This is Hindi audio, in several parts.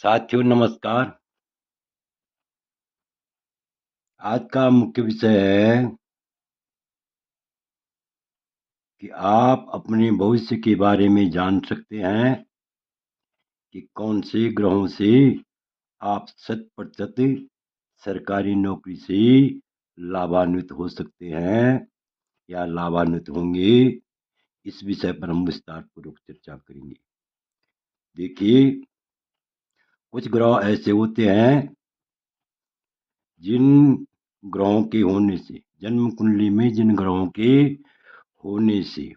साथियों नमस्कार। आज का मुख्य विषय है कि आप अपने भविष्य के बारे में जान सकते हैं कि कौन से ग्रहों से आप 100% सरकारी नौकरी से लाभान्वित हो सकते हैं या लाभान्वित होंगे। इस विषय पर हम विस्तार पूर्वक चर्चा करेंगे। देखिए, कुछ ग्रह ऐसे होते हैं जिन ग्रहों के होने से, जन्म कुंडली में जिन ग्रहों के होने से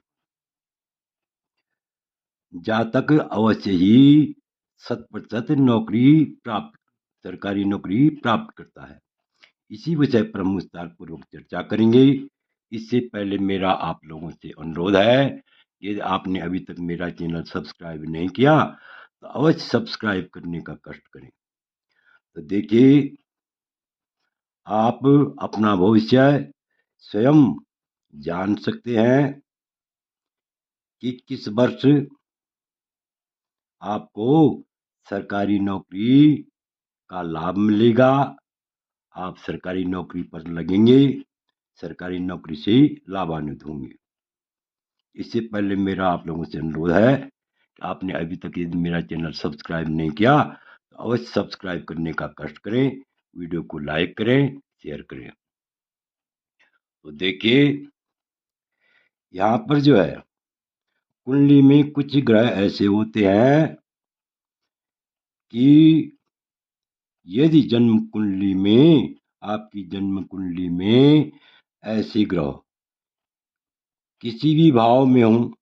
जातक अवश्य ही 100% नौकरी प्राप्त सरकारी नौकरी प्राप्त करता है। इसी विषय पर हम विस्तार पूर्वक चर्चा करेंगे। इससे पहले मेरा आप लोगों से अनुरोध है, यदि आपने अभी तक मेरा चैनल सब्सक्राइब नहीं किया तो अवश्य सब्सक्राइब करने का कष्ट करें। तो देखिए, आप अपना भविष्य स्वयं जान सकते हैं कि किस वर्ष आपको सरकारी नौकरी का लाभ मिलेगा। आप सरकारी नौकरी पर लगेंगे, सरकारी नौकरी से लाभान्वित होंगे। इससे पहले मेरा आप लोगों से अनुरोध है कि आपने अभी तक यदि मेरा चैनल सब्सक्राइब नहीं किया तो अवश्य सब्सक्राइब करने का कष्ट करें, वीडियो को लाइक करें, शेयर करें। तो देखिए, यहाँ पर जो है कुंडली में कुछ ग्रह ऐसे होते हैं कि यदि जन्म कुंडली में, आपकी जन्म कुंडली में ऐसे ग्रह किसी भी भाव में हो,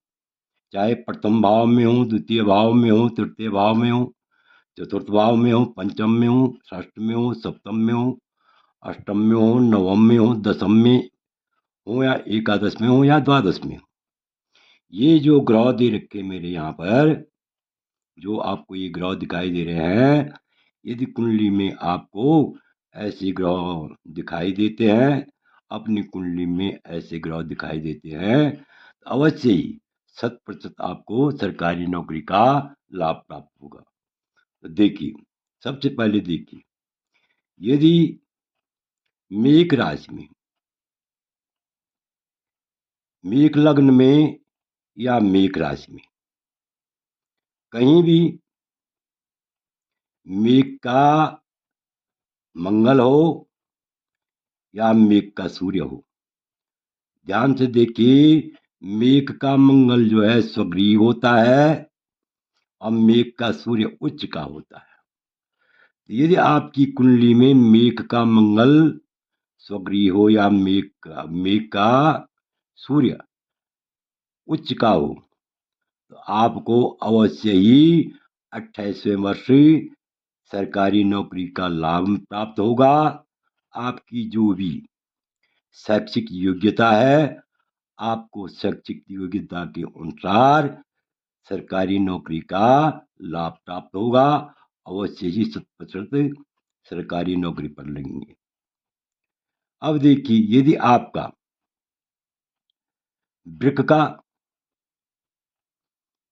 चाहे प्रथम भाव में हो, द्वितीय भाव में हो, तृतीय भाव में हो, चतुर्थ भाव में हो, पंचम में हो, षष्ठ में हो, सप्तम में हो, अष्टम में हो, नवम में हो, दसम में हो या एकादश में हो या द्वादश में हो, ये जो ग्रह दे रखे मेरे यहाँ पर, जो आपको ये ग्रह दिखाई दे रहे हैं, यदि कुंडली में आपको ऐसे ग्रह दिखाई देते हैं, अपनी कुंडली में ऐसे ग्रह दिखाई देते हैं, तो अवश्य ही 100% आपको सरकारी नौकरी का लाभ प्राप्त होगा। तो देखिए, सबसे पहले देखिए, यदि मेष राशि में, मेष लग्न में या मेष राशि में कहीं भी मेष का मंगल हो या मेष का सूर्य हो, ध्यान से देखिए, मेष का मंगल जो है स्वगृह होता है और मेष का सूर्य उच्च का होता है। यदि आपकी कुंडली में मेष का मंगल स्वगृह हो या मेष का सूर्य उच्च का हो, तो आपको अवश्य ही 28वें वर्ष सरकारी नौकरी का लाभ प्राप्त होगा। आपकी जो भी शैक्षिक योग्यता है, आपको शैक्षिक योग्यता के अनुसार सरकारी नौकरी का लाभ प्राप्त होगा। अवश्य ही 100% सरकारी नौकरी पर लगेंगे। अब देखिए, यदि आपका वृक का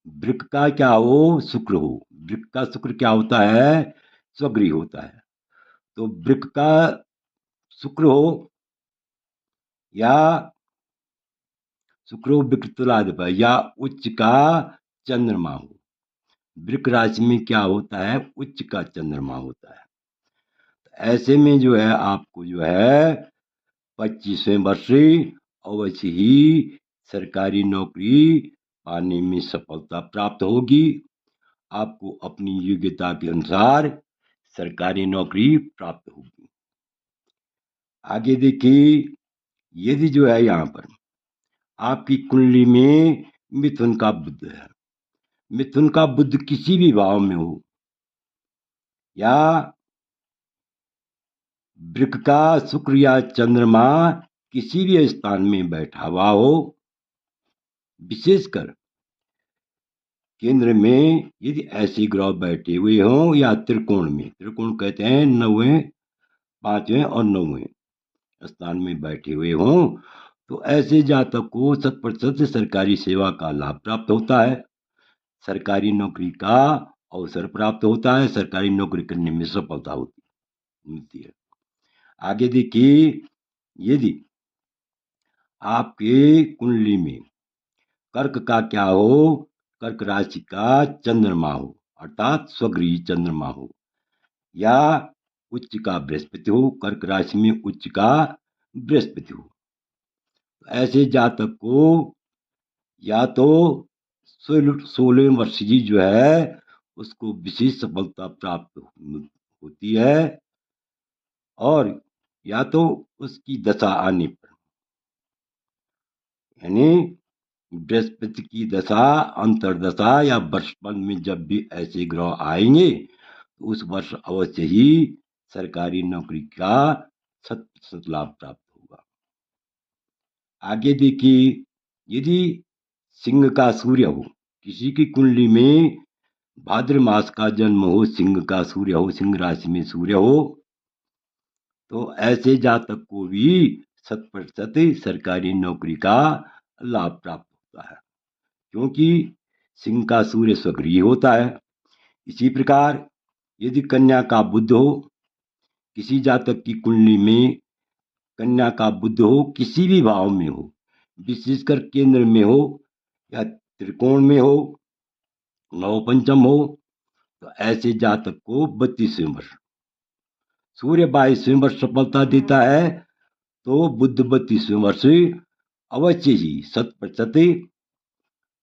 वृक का क्या हो, शुक्र हो, वृक का शुक्र क्या होता है, स्वगृह होता है। तो वृक का शुक्र हो या शुक्र वृक तुलाधिपति या उच्च का चंद्रमा हो, वृक राशि में क्या होता है, उच्च का चंद्रमा होता है। तो ऐसे में जो है आपको जो है 25वें वर्ष अवश्य ही सरकारी नौकरी पाने में सफलता प्राप्त होगी। आपको अपनी योग्यता के अनुसार सरकारी नौकरी प्राप्त होगी। आगे देखिए, यदि जो है यहाँ पर आपकी कुंडली में मिथुन का बुध है, मिथुन का बुध किसी भी भाव में हो या वृक का शुक्र या चंद्रमा किसी भी स्थान में बैठा हुआ हो, विशेषकर केंद्र में यदि ऐसे ग्रह बैठे हुए हों या त्रिकोण में, त्रिकोण कहते हैं 9वें, 5वें और 9वें स्थान में बैठे हुए हों, तो ऐसे जातक को 100% सरकारी सेवा का लाभ प्राप्त होता है। सरकारी नौकरी का अवसर प्राप्त होता है, सरकारी नौकरी करने में सफलता होती मिलती है। आगे देखिए, यदि आपके कुंडली में कर्क का क्या हो, कर्क राशि का चंद्रमा हो, अर्थात स्वगृही चंद्रमा हो, या उच्च का बृहस्पति हो, कर्क राशि में उच्च का बृहस्पति हो, ऐसे जातक को या तो 16 वर्ष की जो है उसको विशेष सफलता प्राप्त होती है, और या तो उसकी दशा आने पर, यानी बृहस्पति की दशा, अंतरदशा या वर्षफल में जब भी ऐसे ग्रह आएंगे तो उस वर्ष अवश्य ही सरकारी नौकरी का 100% लाभ प्राप्त होगा। आगे देखिए, यदि सिंह का सूर्य हो, किसी की कुंडली में भाद्र मास का जन्म हो, सिंह का सूर्य हो, सिंह राशि में सूर्य हो, तो ऐसे जातक को भी 100% सरकारी नौकरी का लाभ प्राप्त होता है, क्योंकि सिंह का सूर्य स्वगृही होता है। इसी प्रकार यदि कन्या का बुध हो, किसी जातक की कुंडली में कन्या का बुध हो, किसी भी भाव में हो, विशेषकर केंद्र में हो या त्रिकोण में हो, नव पंचम हो, तो ऐसे जातक को 32वें वर्ष, सूर्य 22वें वर्ष सफलता देता है, तो बुध 32वें वर्ष अवश्य ही 100%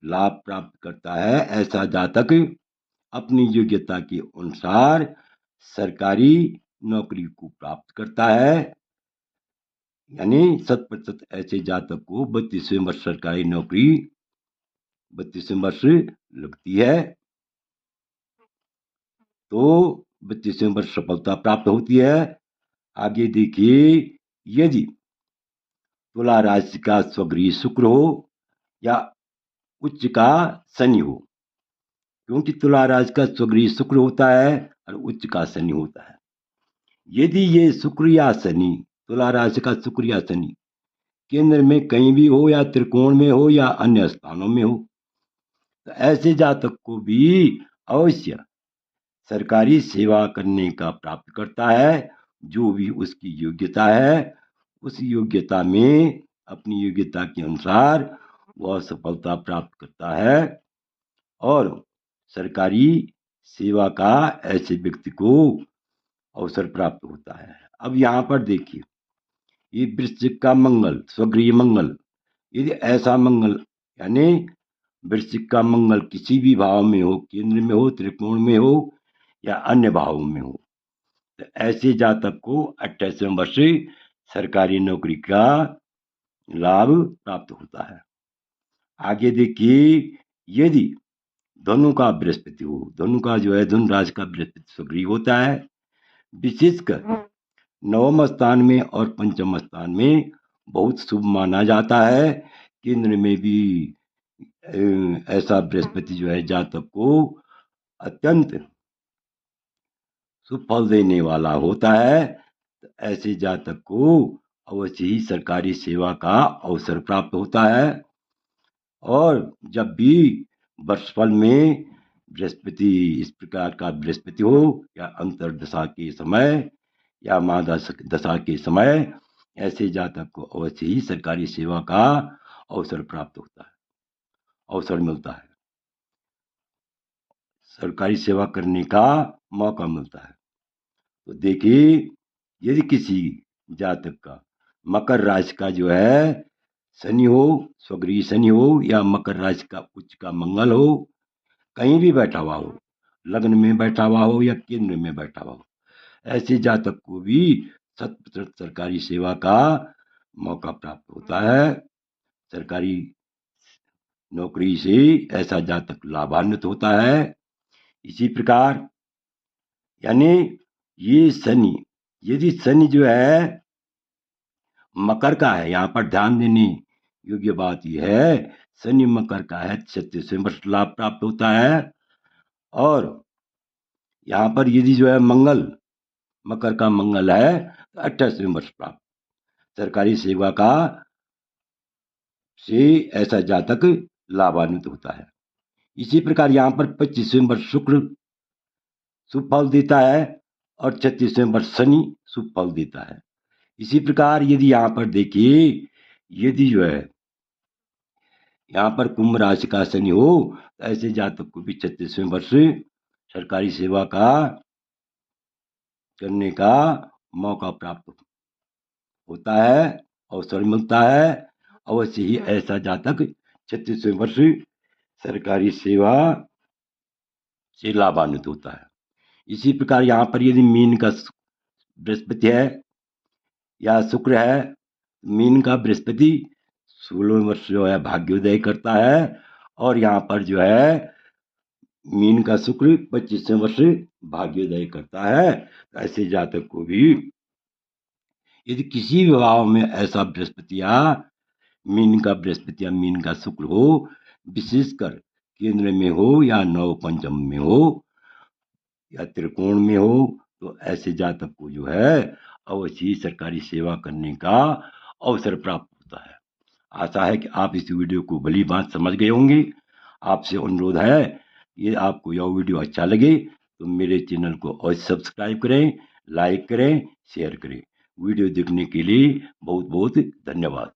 लाभ प्राप्त करता है। ऐसा जातक अपनी योग्यता के अनुसार सरकारी नौकरी को प्राप्त करता है, यानी 100% ऐसे जातक को 32वें वर्ष सरकारी नौकरी 32वें वर्ष लगती है, तो 32वें वर्ष सफलता प्राप्त होती है। आगे देखिए, यदि तुला राशि का स्वगृही शुक्र हो या उच्च का शनि हो, क्योंकि तुला राशि का स्वगृही शुक्र होता है और उच्च का शनि होता है। यदि ये शुक्र या शनि, तुला राशि का शुक्र या शनि केंद्र में कहीं भी हो या त्रिकोण में हो या अन्य स्थानों में हो, तो ऐसे जातक को भी अवश्य सरकारी सेवा करने का प्राप्त करता है। जो भी उसकी योग्यता है, उस योग्यता में अपनी योग्यता के अनुसार वह सफलता प्राप्त करता है, और सरकारी सेवा का ऐसे व्यक्ति को अवसर प्राप्त होता है। अब यहाँ पर देखिए, ये वृश्चिक का मंगल, स्वगृह मंगल, यदि ऐसा मंगल, यानी वृश्चिक का मंगल किसी भी भाव में हो, केंद्र में हो, त्रिकोण में हो या अन्य भावों में हो, तो ऐसे जातक को 28वें वर्ष सरकारी नौकरी का लाभ प्राप्त होता है। आगे देखिए, यदि धनु का बृहस्पति हो, धनु का जो है धनु राशि का बृहस्पति स्वगृही होता है, विशेषकर नवम स्थान में और पंचम स्थान में बहुत शुभ माना जाता है। केंद्र में भी ऐसा बृहस्पति जो है जातक को अत्यंत शुभ फल देने वाला होता है, तो ऐसे जातक को अवश्य ही सरकारी सेवा का अवसर प्राप्त होता है। और जब भी वर्षफल में बृहस्पति इस प्रकार का बृहस्पति हो, या अंतरदशा के समय या महादशा के समय, ऐसे जातक को अवश्य ही सरकारी सेवा का अवसर प्राप्त होता है, अवसर मिलता है, सरकारी सेवा करने का मौका मिलता है। तो देखिए, यदि किसी जातक का मकर राशि का जो है शनि हो, स्वगृही शनि हो, या मकर राशि का उच्च का मंगल हो, कहीं भी बैठा हुआ हो, लग्न में बैठा हुआ हो या केंद्र में बैठा हुआ हो, ऐसे जातक को भी 100% सरकारी सेवा का मौका प्राप्त होता है। सरकारी नौकरी से ऐसा जातक लाभान्वित होता है। इसी प्रकार, यानी ये शनि, यदि शनि जो है मकर का है, यहाँ पर ध्यान देने योग्य बात यह है, शनि मकर का है, 36वें वर्ष लाभ प्राप्त होता है। और यहाँ पर यदि जो है मंगल, मकर का मंगल है, तो 28वें वर्ष प्राप्त सरकारी सेवा का से ऐसा जातक लाभान्वित होता है। इसी प्रकार यहाँ पर 25वें वर्ष शुक्र शुभ फल देता है और 36वें वर्ष शनि शुभ फल देता है। इसी प्रकार यदि यहाँ पर देखिए, यदि जो है यहाँ पर कुंभ राशि का शनि हो तो ऐसे जातक को भी 36वें वर्ष सरकारी सेवा का करने का मौका प्राप्त होता है, अवसर मिलता है। अवश्य ही ऐसा जातक 36वें वर्ष सरकारी सेवा से लाभान्वित होता है। इसी प्रकार यहाँ पर यदि मीन का बृहस्पति है या शुक्र है, मीन का बृहस्पति 16वें वर्ष जो है भाग्योदय करता है और यहाँ पर जो है मीन का शुक्र 25वें वर्ष भाग्योदय करता है। तो ऐसे जातक को भी यदि किसी भी भाव में ऐसा बृहस्पति या मीन का बृहस्पति या मीन का शुक्र हो, विशेषकर केंद्र में हो या नव पंचम में हो या त्रिकोण में हो, तो ऐसे जातक को जो है अवश्य ही सरकारी सेवा करने का अवसर प्राप्त होता है। आशा है कि आप इस वीडियो को भली बात समझ गए होंगे। आपसे अनुरोध है, ये आपको यह वीडियो अच्छा लगे तो मेरे चैनल को अवश्य सब्सक्राइब करें, लाइक करें, शेयर करें। वीडियो देखने के लिए बहुत बहुत धन्यवाद।